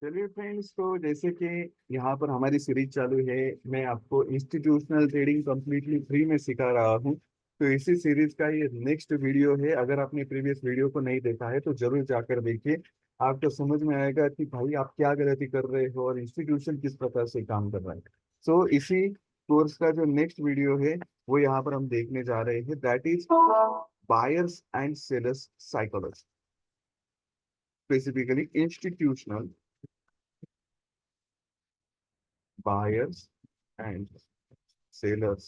चलिए फ्रेंड्स, तो जैसे कि यहाँ पर हमारी सीरीज चालू है। मैं आपको इंस्टीट्यूशनल ट्रेडिंग कंप्लीटली फ्री में सिखा रहा हूँ। तो इसी सीरीज का ये नेक्स्ट वीडियो है। अगर आपने प्रीवियस वीडियो को नहीं देखा है तो जरूर जाकर देखिए। आपको समझ में आएगा कि भाई आप क्या गलती कर रहे हो और इंस्टीट्यूशन किस प्रकार से काम कर रहा है। सो इसी कोर्स का जो नेक्स्ट वीडियो है वो यहाँ पर हम देखने जा रहे हैं, that is buyers and sellers psychology, specifically institutional buyers and sellers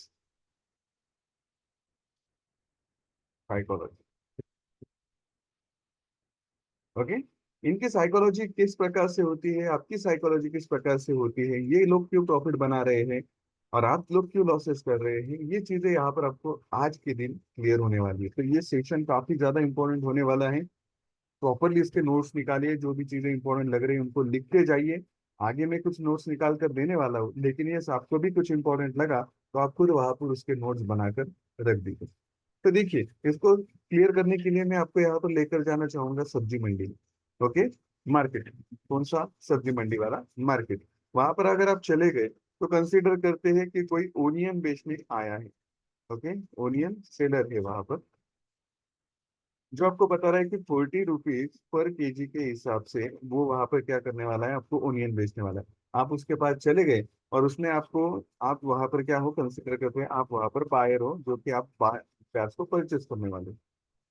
psychology। Okay, इनकी साइकोलॉजी किस प्रकार से होती है, आपकी साइकोलॉजी किस प्रकार से होती है, ये लोग क्यों प्रॉफिट बना रहे हैं और आप लोग क्यों लॉसेस कर रहे हैं, ये चीजें यहाँ पर आपको आज के दिन क्लियर होने वाली है। तो ये सेशन काफी ज्यादा इंपॉर्टेंट होने वाला है। प्रॉपरली इसके नोट्स निकालिए, जो भी चीजें इंपॉर्टेंट लग रही है उनको लिखते जाइए। आगे मैं कुछ नोट्स निकाल कर देने वाला हूँ, लेकिन ये आपको भी कुछ इंपॉर्टेंट लगा तो आप खुद वहां पर उसके नोट्स बनाकर रख दीजिए। तो देखिए, इसको क्लियर करने के लिए मैं आपको यहाँ पर लेकर जाना चाहूंगा सब्जी मंडी में। Okay, market. कौन सा? सब्जी मंडी वाला मार्केट। वहां पर अगर आप चले गए तो कंसीडर करते हैं कि कोई ओनियन बेचने आया है। ओके, ओनियन सेलर है वहां पर, जो आपको बता रहा है कि 40 रुपीज पर केजी के हिसाब से वो वहां पर क्या करने वाला है, आपको ओनियन बेचने वाला है। आप उसके पास चले गए और उसने आपको, आप वहां पर क्या हो, कंसिडर करते हैं आप वहां पर बायर हो, जो कि आप प्याज को परचेस करने वाले हो।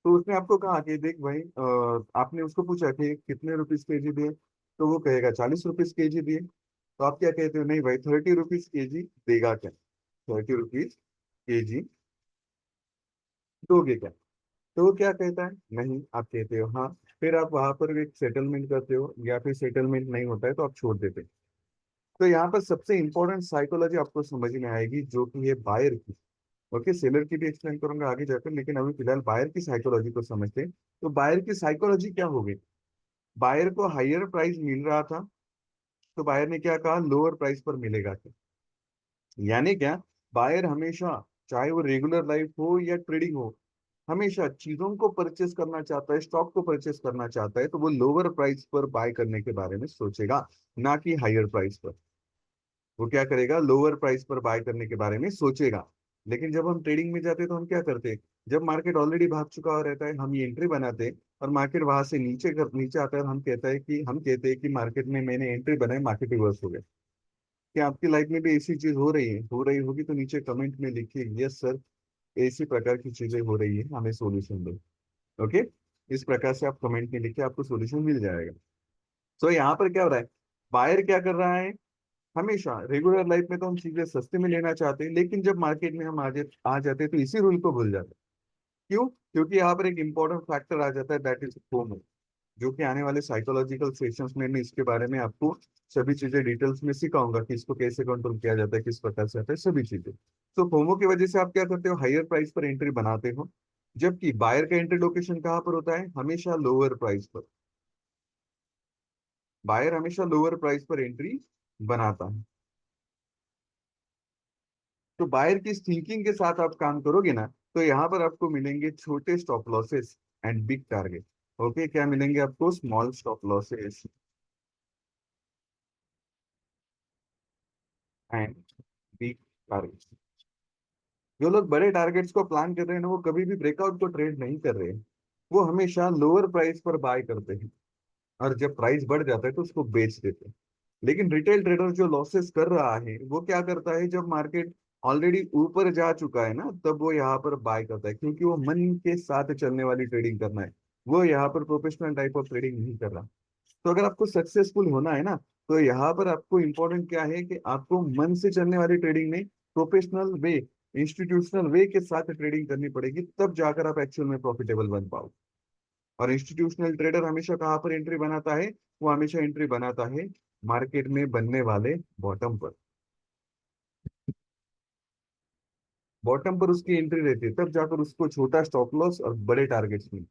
तो उसने आपको कहा कि देख भाई, आपने उसको पूछा कि कितने रुपीज केजी दिए, तो वो कहेगा 40 रुपीज केजी दिए। तो आप क्या कहते हो, नहीं भाई 30 रुपीज केजी देगा क्या, 30 रुपीज केजी दोगे क्या? तो वो क्या कहता है, नहीं, आप कहते हो हाँ। फिर आप वहां पर एक सेटलमेंट करते हो, या फिर सेटलमेंट नहीं होता है तो आप छोड़ देते हो। तो यहाँ पर सबसे इंपॉर्टेंट साइकोलॉजी आपको समझ में आएगी, जो कि है बायर की। ओके, सेलर की भी एक्सप्लेन करूंगा आगे जाकर, लेकिन अभी फिलहाल बायर की साइकोलॉजी को समझते हैं। तो बायर की साइकोलॉजी क्या होगी? बायर को हायर प्राइस मिल रहा था, तो बायर ने क्या कहा, लोअर प्राइस पर मिलेगा क्या। यानी क्या, बायर हमेशा, चाहे वो रेगुलर लाइफ हो या ट्रेडिंग हो, हमेशा चीजों को परचेस करना चाहता है, स्टॉक को परचेस करना चाहता है, तो वो लोअर प्राइस पर बाय करने के बारे में सोचेगा, ना कि हायर प्राइस पर। वो क्या करेगा, लोअर प्राइस पर बाय करने के बारे में सोचेगा। लेकिन जब हम ट्रेडिंग में जाते हैं तो हम क्या करते हैं, जब मार्केट ऑलरेडी भाग चुका हुआ रहता है हम ये एंट्री बनाते हैं, और मार्केट वहां से नीचे आता है और हम कहते हैं कि मार्केट में मैंने एंट्री बनाई, मार्केट रिवर्स हो गया। क्या आपकी लाइफ में भी ऐसी चीज हो रही है? हो रही होगी तो नीचे कमेंट में लिखिए, यस सर, ऐसी प्रकार की चीजें हो रही है, हमें सोल्यूशन दो। ओके, इस प्रकार से आप कमेंट में लिखिए, आपको सॉल्यूशन मिल जाएगा। सो यहाँ पर क्या हो रहा है, बायर क्या कर रहा है, हमेशा रेगुलर लाइफ में तो हम चीजें सस्ते में लेना चाहते हैं, लेकिन जब मार्केट में हम आ जाते हैं तो इसी रूल को भूल जाते हैं। क्यों? क्योंकि यहाँ पर एक इंपॉर्टेंट फैक्टर आ जाता है, दैट इज फोमो, जो कि आने वाले साइकोलॉजिकल सेशंस में मैं इसके बारे में आपको सभी चीजें डिटेल्स में सिखाऊंगा कि इसको कैसे कंट्रोल किया जाता है, किस प्रकार से आता है, सभी चीजें। तो फोमो की वजह से आप क्या करते हो, हायर प्राइस पर एंट्री बनाते हो, जबकि बायर का एंट्री लोकेशन कहाँ पर होता है, हमेशा लोअर प्राइस पर। बायर हमेशा लोअर प्राइस पर एंट्री बनाता है। तो बायर की थिंकिंग के साथ आप काम करोगे ना, तो यहाँ पर आपको मिलेंगे छोटे stop losses and big target. Okay, क्या मिलेंगे आपको, small stop losses and big target. जो लोग बड़े टारगेट्स को प्लान कर रहे हैं ना, वो कभी भी ब्रेकआउट को ट्रेड नहीं कर रहे हैं। वो हमेशा लोअर प्राइस पर बाय करते हैं, और जब प्राइस बढ़ जाता है तो उसको बेच देते हैं। लेकिन रिटेल ट्रेडर जो लॉसेस कर रहा है वो क्या करता है, जब मार्केट ऑलरेडी ऊपर जा चुका है ना, तब वो यहाँ पर बाय करता है, क्योंकि वो मन के साथ चलने वाली ट्रेडिंग करना है। वो यहाँ पर प्रोफेशनल टाइप ऑफ ट्रेडिंग नहीं कर रहा। तो अगर आपको सक्सेसफुल होना है ना, तो यहाँ पर आपको इंपॉर्टेंट क्या है कि आपको मन से चलने वाली ट्रेडिंग में, प्रोफेशनल वे, इंस्टीट्यूशनल वे के साथ ट्रेडिंग करनी पड़ेगी, तब जाकर आप एक्चुअल में प्रॉफिटेबल बन पाओ। और इंस्टीट्यूशनल ट्रेडर हमेशा कहाँ पर एंट्री बनाता है, वो हमेशा एंट्री बनाता है मार्केट में बनने वाले बॉटम पर। बॉटम पर उसकी एंट्री रहती है, तब जाकर उसको छोटा स्टॉप लॉस और बड़े टारगेट्स मिलते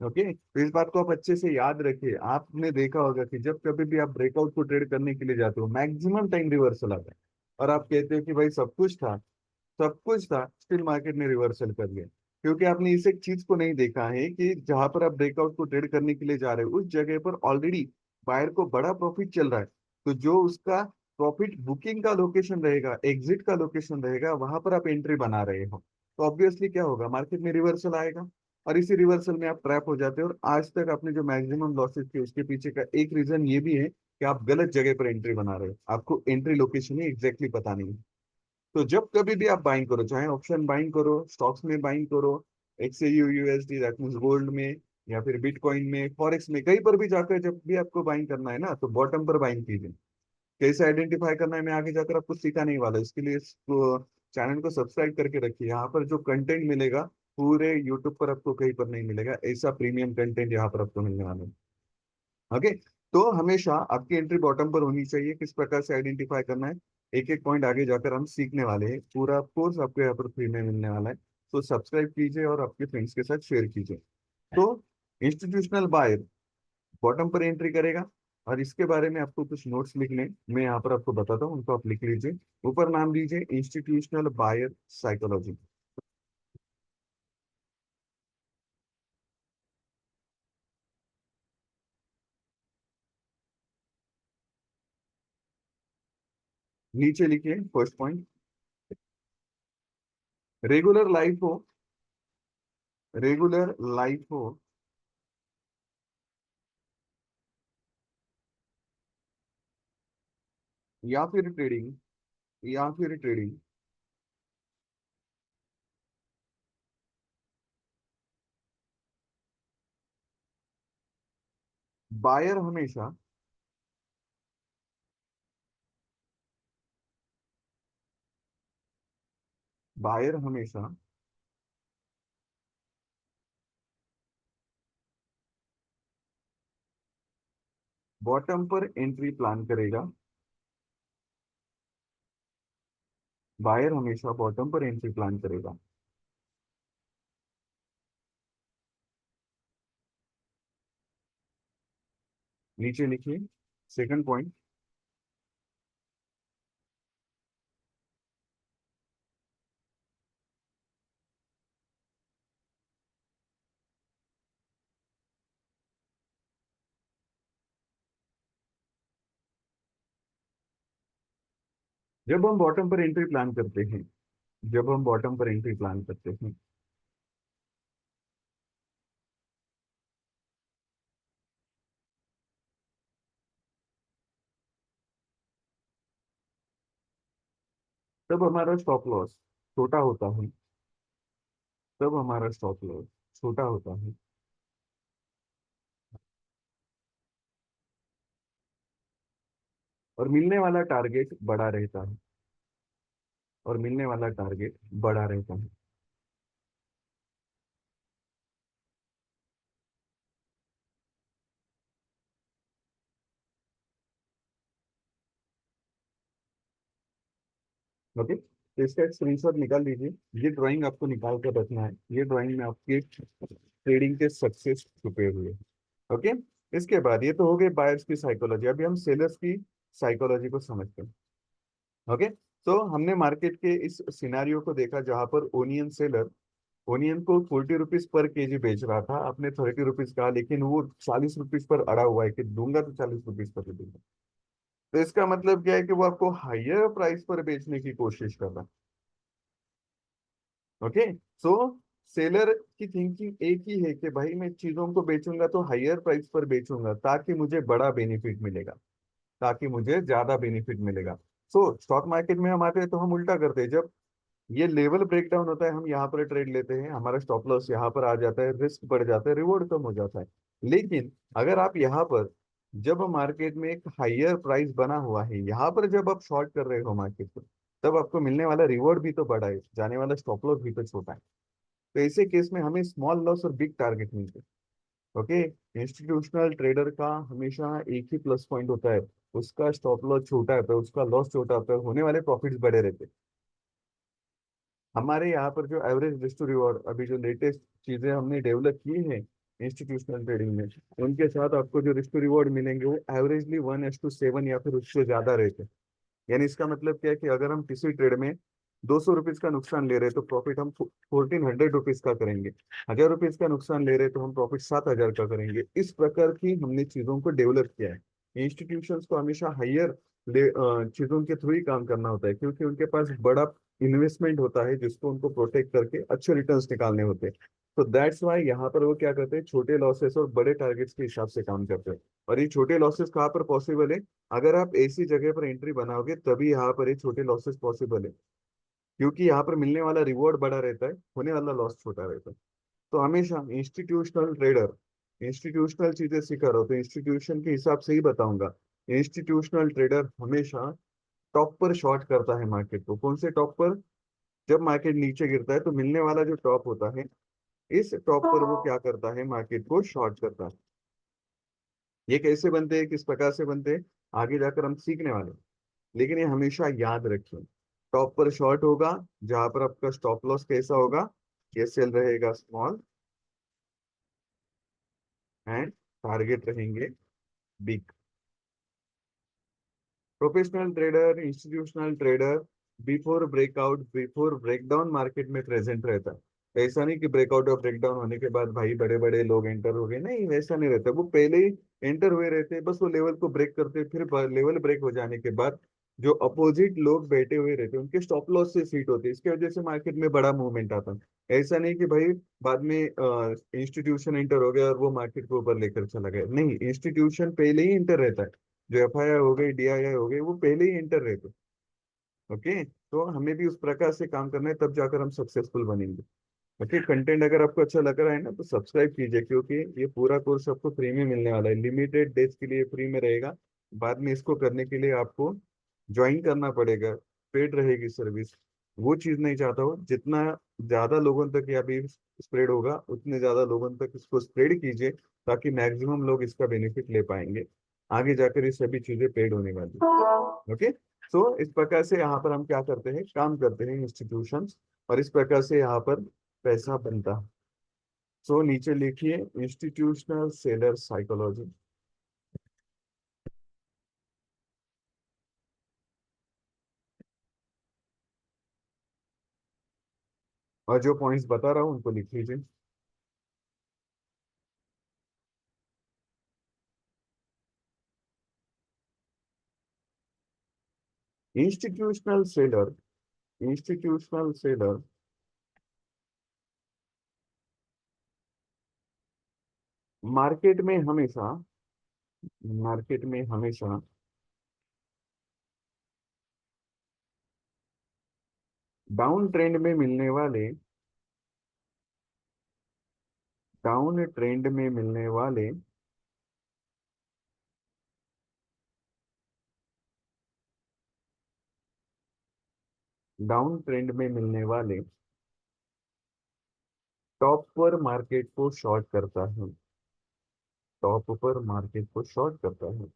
हैं। ओके, तो इस बात को आप अच्छे से याद रखिए। आपने देखा होगा कि जब कभी भी आप ब्रेकआउट को ट्रेड करने के लिए जाते हो, मैक्सिमम टाइम रिवर्सल आता है, और आप कहते हो कि भाई सब कुछ था, स्टिल मार्केट ने रिवर्सल कर लिया। क्योंकि आपने इस एक चीज को नहीं देखा है कि जहां पर आप ब्रेकआउट को ट्रेड करने के लिए जा रहे हो, उस जगह पर ऑलरेडी बायर को बड़ा प्रॉफिट चल रहा है, तो जो उसका प्रॉफिट बुकिंग का लोकेशन रहेगा, एग्जिट का लोकेशन रहेगा, वहां पर आप एंट्री बना रहे हो, तो ऑब्वियसली क्या होगा, मार्केट में रिवर्सल आएगा, और इसी रिवर्सल में आप ट्रैप हो जाते हो। और आज तक आपने जो मैक्सिमम लॉसेस किए उसके पीछे का एक रीजन ये भी है कि आप गलत जगह पर एंट्री बना रहे हो, आपको एंट्री लोकेशन ही एग्जैक्टली पता नहीं है। तो जब कभी भी आप बाइंग करो, चाहे ऑप्शन बाइंग करो, स्टॉक्स में बाइंग करो, एक्सयू यूएसडी दैट मींस गोल्ड में, या फिर बिटकॉइन में, फॉरेक्स में, कहीं पर भी जाकर जब भी आपको बाइंग करना है ना, तो बॉटम पर बाइंग कीजिए। कैसे आइडेंटिफाई करना है मैं आगे जाकर आपको सिखाने ही वाला, इसके लिए इसको चैनल को सब्सक्राइब करके रखिए। यहाँ पर जो कंटेंट मिलेगा पूरे यूट्यूब पर आपको कहीं पर नहीं मिलेगा, ऐसा प्रीमियम कंटेंट यहाँ पर आपको मिलने वाला है। ओके, तो हमेशा आपकी एंट्री बॉटम पर होनी चाहिए। किस प्रकार से आइडेंटिफाई करना है, एक एक पॉइंट आगे जाकर हम सीखने वाले हैं, पूरा कोर्स आपको यहाँ पर फ्री में मिलने वाला है। तो सब्सक्राइब कीजिए और आपके फ्रेंड्स के साथ शेयर कीजिए। तो इंस्टीट्यूशनल बायर बॉटम पर एंट्री करेगा, और इसके बारे में आपको कुछ नोट्स लिखने मैं यहाँ पर आपको बताता हूँ, उनको आप लिख लीजिए। ऊपर नाम दीजिए इंस्टीट्यूशनल बायर साइकोलॉजी। नीचे लिखिए फर्स्ट पॉइंट, रेगुलर लाइफ हो, रेगुलर लाइफ हो, या फिर ट्रेडिंग, या फिर ट्रेडिंग, बायर हमेशा, बायर हमेशा बॉटम पर एंट्री प्लान करेगा, बायर हमेशा बॉटम पर एंट्री प्लान करेगा। नीचे लिखिए सेकंड पॉइंट, जब हम बॉटम पर एंट्री प्लान करते हैं, जब हम बॉटम पर एंट्री प्लान करते हैं, तब हमारा स्टॉप लॉस छोटा होता है, तब हमारा स्टॉप लॉस छोटा होता है, और मिलने वाला टारगेट बड़ा रहता है, और मिलने वाला टारगेट बड़ा रहता है। ओके, तो इसका एक स्क्रीनशॉट निकाल लीजिए। ये ड्राइंग आपको निकाल कर रखना है, ये ड्राइंग में आपके ट्रेडिंग के सक्सेस छुपे हुए हैं। ओके, इसके बाद ये तो हो गई बायर्स की साइकोलॉजी, अभी हम सेलर्स की साइकोलॉजी को समझते हैं। ओके, तो हमने मार्केट के इस सिनारियो को देखा जहां पर ओनियन सेलर ओनियन को 40 रुपीज पर केजी बेच रहा था, आपने 30 रुपीज कहा, लेकिन वो 40 रुपीज पर अड़ा हुआ है कि दूंगा तो 40 रुपीज पर ही दूंगा। तो इसका मतलब क्या है कि वो आपको हायर प्राइस पर बेचने की कोशिश कर रहा है। ओके, सो सेलर की थिंकिंग एक ही है कि भाई मैं चीजों को बेचूंगा तो हायर प्राइस पर बेचूंगा ताकि मुझे बड़ा बेनिफिट मिलेगा, ताकि मुझे ज्यादा बेनिफिट मिलेगा। सो स्टॉक मार्केट में हम आते हैं तो हम उल्टा करते हैं, जब ये लेवल ब्रेक डाउन होता है हम यहाँ पर ट्रेड लेते हैं, हमारा स्टॉप लॉस यहाँ पर आ जाता है, रिस्क बढ़ जाता है, रिवॉर्ड कम हो जाता है। लेकिन अगर आप यहाँ पर, जब मार्केट में एक हायर प्राइस बना हुआ है, यहाँ पर जब आप शॉर्ट कर रहे हो मार्केट को, तब आपको मिलने वाला रिवॉर्ड भी तो बड़ा है, जाने वाला स्टॉप लॉस भी तो छोटा है। तो ऐसे केस में हमें स्मॉल लॉस और बिग टारगेट मिलते हैं। ओके, इंस्टीट्यूशनल ट्रेडर का हमेशा एक ही प्लस पॉइंट होता है, उसका स्टॉप लॉस छोटा होता है, उसका लॉस छोटा होता है, होने वाले प्रॉफिट्स बड़े रहते हैं। हमारे यहाँ पर जो एवरेज रिस्क टू रिवॉर्ड, अभी जो लेटेस्ट चीजें हमने डेवलप की हैं इंस्टीट्यूशनल ट्रेडिंग में, उनके साथ आपको जो रिस्क टू रिवॉर्ड मिलेंगे वो एवरेजली 1:7 या फिर उससे ज्यादा रहते हैं। यानी इसका मतलब क्या है कि अगर हम किसी ट्रेड में 200 रुपीज का नुकसान ले रहे हैं तो प्रॉफिट हम 1400 रुपीज का करेंगे, 1000 रुपीज का नुकसान ले रहे हैं तो हम प्रॉफिट 7000 का करेंगे। इस प्रकार की हमने चीजों को डेवलप किया है। इंस्टीट्यूशंस को हमेशा हायर चीजों के थ्रू ही काम करना होता है, क्योंकि उनके पास बड़ा इन्वेस्टमेंट होता है जिसको उनको प्रोटेक्ट करके अच्छे रिटर्न्स निकालने होते हैं। तो दैट्स वाई यहाँ पर वो क्या करते हैं, छोटे लॉसेस और बड़े टारगेट्स के हिसाब से काम करते हैं। और ये छोटे लॉसेस कहाँ पर पॉसिबल है, अगर आप ऐसी जगह पर एंट्री बनाओगे तभी यहाँ पर ये छोटे लॉसेस पॉसिबल है, क्योंकि यहाँ पर मिलने वाला रिवॉर्ड बड़ा रहता है, होने वाला लॉस छोटा रहता है। तो हमेशा इंस्टीट्यूशनल ट्रेडर, इंस्टीट्यूशनल चीजें सिखा रहा हूँ तो इंस्टीट्यूशन के हिसाब से ही बताऊंगा। इंस्टीट्यूशनल ट्रेडर हमेशा टॉप पर शॉर्ट करता है मार्केट को। कौन से टॉप पर, जब मार्केट नीचे गिरता है तो मिलने वाला जो टॉप होता है, इस टॉप पर वो क्या करता है, मार्केट को शॉर्ट करता है। ये कैसे बनते हैं, किस प्रकार से बनते हैं, आगे जाकर हम सीखने वाले हैं। लेकिन ये हमेशा याद रखिए, टॉप पर शॉर्ट होगा जहां पर आपका स्टॉप लॉस कैसा होगा, ये सेल रहेगा स्मॉल एंड टारगेट रहेंगे big. Professional trader, institutional trader before breakout, before breakdown market में प्रेजेंट रहता है। ऐसा नहीं कि ब्रेकआउट और ब्रेकडाउन होने के बाद भाई बड़े बड़े लोग एंटर हो गए, नहीं वैसा नहीं रहता। वो पहले ही एंटर हुए रहते हैं, बस वो लेवल को ब्रेक करते हैं, फिर लेवल ब्रेक हो जाने के बाद जो अपोजिट लोग बैठे हुए रहते हैं उनके स्टॉप लॉस से सीट होती है, इसकी वजह से मार्केट में बड़ा मूवमेंट आता है। ऐसा नहीं कि भाई बाद में इंस्टीट्यूशन एंटर हो गया और वो मार्केट को ऊपर लेकर चला गया, नहीं, इंस्टीट्यूशन पहले ही इंटर रहता है। जो एफआईआई हो गई, डीआईआई हो गई, वो पहले ही एंटर रहते। ओके, तो हमें भी उस प्रकार से काम करना है, तब जाकर हम सक्सेसफुल बनेंगे। ओके, कंटेंट अगर आपको अच्छा लग रहा है ना तो सब्सक्राइब कीजिए, क्योंकि ये पूरा कोर्स आपको फ्री में मिलने वाला है, लिमिटेड डेज के लिए फ्री में रहेगा। बाद में इसको करने के लिए आपको ज्वाइन करना पड़ेगा, पेड रहेगी सर्विस। वो चीज़ नहीं चाहता हूँ, जितना ज़्यादा लोगों तक ये अभी स्प्रेड होगा उतने ज़्यादा लोगों तक इसको स्प्रेड कीजिए, ताकि मैक्सिमम लोग इसका बेनिफिट ले पाएंगे। आगे जाकर ये सभी चीज़ें पेड होने वाली। ओके, सो इस प्रकार से यहाँ पर हम क्या करते हैं, काम करते हैं इंस्टीट्यूशंस, और इस प्रकार से यहाँ पर पैसा बनता है। सो नीचे लिखिए इंस्टीट्यूशनल सेलर साइकोलॉजी। और जो पॉइंट्स बता रहा हूँ उनको लिख लीजिए। Institutional seller, institutional seller market में हमेशा, मार्केट में हमेशा डाउन ट्रेंड में मिलने वाले, डाउन ट्रेंड में मिलने वाले डाउन ट्रेंड में मिलने वाले टॉप पर मार्केट को शॉर्ट करता है, टॉप पर मार्केट को शॉर्ट करता है।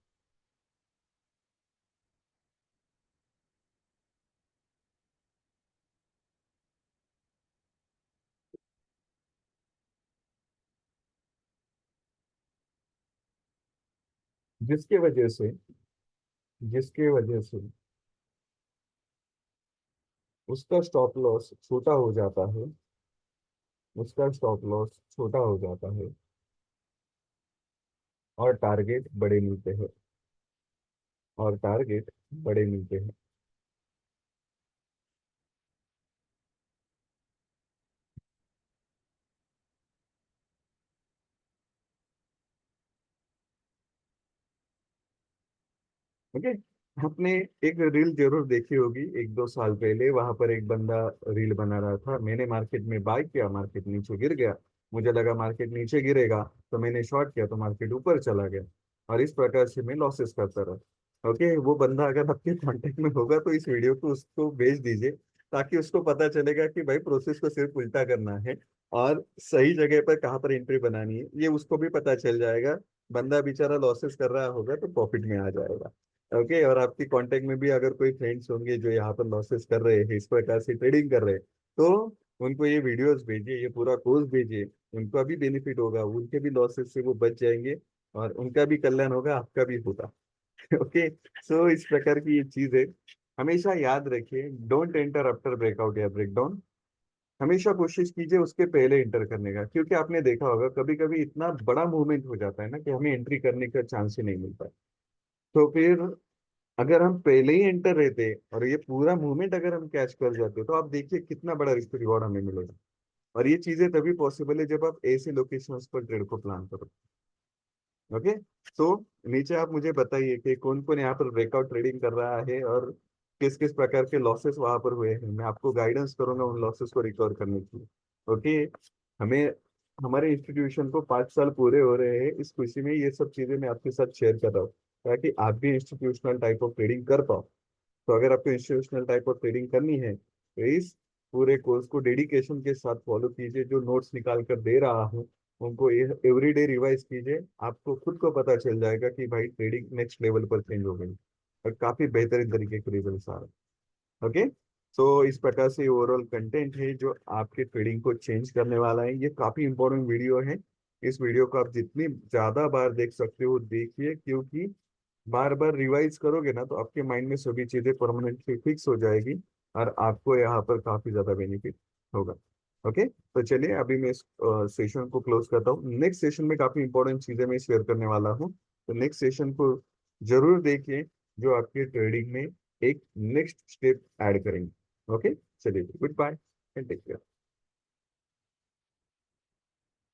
जिसके वजह से, जिसके वजह से उसका स्टॉप लॉस छोटा हो जाता है, उसका स्टॉप लॉस छोटा हो जाता है और टारगेट बड़े मिलते हैं, और टारगेट बड़े मिलते हैं। ओके, आपने एक रील जरूर देखी होगी, 1-2 साल पहले वहां पर एक बंदा रील बना रहा था, मैंने मार्केट में बाय किया, मार्केट नीचे गिर गया, मुझे लगा मार्केट नीचे गिरेगा तो मैंने शॉर्ट किया तो मार्केट ऊपर चला गया, और इस प्रकार से मैं लॉसेस करता रहा। ओके, वो बंदा अगर आपके कांटेक्ट में होगा तो इस वीडियो को उसको भेज दीजिए, ताकि उसको पता चलेगा कि भाई प्रोसेस को सिर्फ उल्टा करना है और सही जगह पर कहाँ पर एंट्री बनानी है, ये उसको भी पता चल जाएगा। बंदा बेचारा लॉसेस कर रहा होगा तो प्रॉफिट में आ जाएगा। ओके, और आपकी कांटेक्ट में भी अगर कोई फ्रेंड्स होंगे जो यहाँ पर लॉसेस कर रहे हैं, इस प्रकार से ट्रेडिंग कर रहे हैं, तो उनको ये वीडियोस भेजिए, ये पूरा कोर्स भेजिए, उनका भी बेनिफिट होगा, उनके भी लॉसेस से वो बच जाएंगे, और उनका भी कल्याण होगा, आपका भी होगा। ओके, सो इस प्रकार की ये चीज है। हमेशा याद रखिए, डोंट एंटर आफ्टर ब्रेकआउट या ब्रेकडाउन। हमेशा कोशिश कीजिए उसके पहले एंटर करने का, क्योंकि आपने देखा होगा कभी कभी इतना बड़ा मूवमेंट हो जाता है ना कि हमें एंट्री करने का चांस ही नहीं मिलता। तो फिर अगर हम पहले ही एंटर रहते और ये पूरा मूवमेंट अगर हम कैच कर जाते, तो आप देखिए कितना बड़ा रिस्क रिवॉर्ड हमें मिलेगा। और ये चीजें तभी पॉसिबल है जब आप ऐसे लोकेशंस पर ट्रेड को प्लान करो। ओके। तो नीचे आप मुझे बताइए कि कौन कौन यहाँ पर ब्रेकआउट ट्रेडिंग कर रहा है और किस किस प्रकार के लॉसेस वहां पर हुए हैं। मैं आपको गाइडेंस करूंगा उन लॉसेस को रिकवर करने की। ओके। हमें हमारे इंस्टीट्यूशन को 5 साल पूरे हो रहे हैं, इस खुशी में ये सब चीजें मैं आपके साथ शेयर कर रहा हूँ, ताकि आप भी इंस्टीट्यूशनल टाइप ऑफ ट्रेडिंग कर पाओ। तो अगर आपको इंस्टीट्यूशनल टाइप ऑफ ट्रेडिंग करनी है, तो इस पूरे कोर्स को डेडिकेशन के साथ फॉलो कीजिए। जो नोट्स निकाल कर दे रहा हूँ उनको एवरीडे रिवाइज कीजिए। आपको खुद को पता चल जाएगा कि भाई ट्रेडिंग नेक्स्ट लेवल पर चेंज हो गई और काफी बेहतरीन तरीके के रिजल्ट आ रहे हैं। ओके। तो इस प्रकार से ओवरऑल कंटेंट है जो आपके ट्रेडिंग को चेंज करने वाला है। ये काफी इंपॉर्टेंट वीडियो है। इस वीडियो को आप जितनी ज्यादा बार देख सकते हो देखिए, क्योंकि बार बार रिवाइज करोगे ना तो आपके माइंड में सभी चीजें परमानेंटली फिक्स हो जाएगी और आपको यहाँ पर काफी ज्यादा बेनिफिट होगा। ओके। तो चलिए अभी मैं इस सेशन को क्लोज करता हूँ। नेक्स्ट सेशन में काफी इंपॉर्टेंट चीजें मैं शेयर करने वाला हूँ, तो नेक्स्ट सेशन को जरूर देखिए, जो आपके ट्रेडिंग में एक नेक्स्ट स्टेप ऐड करेंगे। ओके। चलिए, goodbye and take care.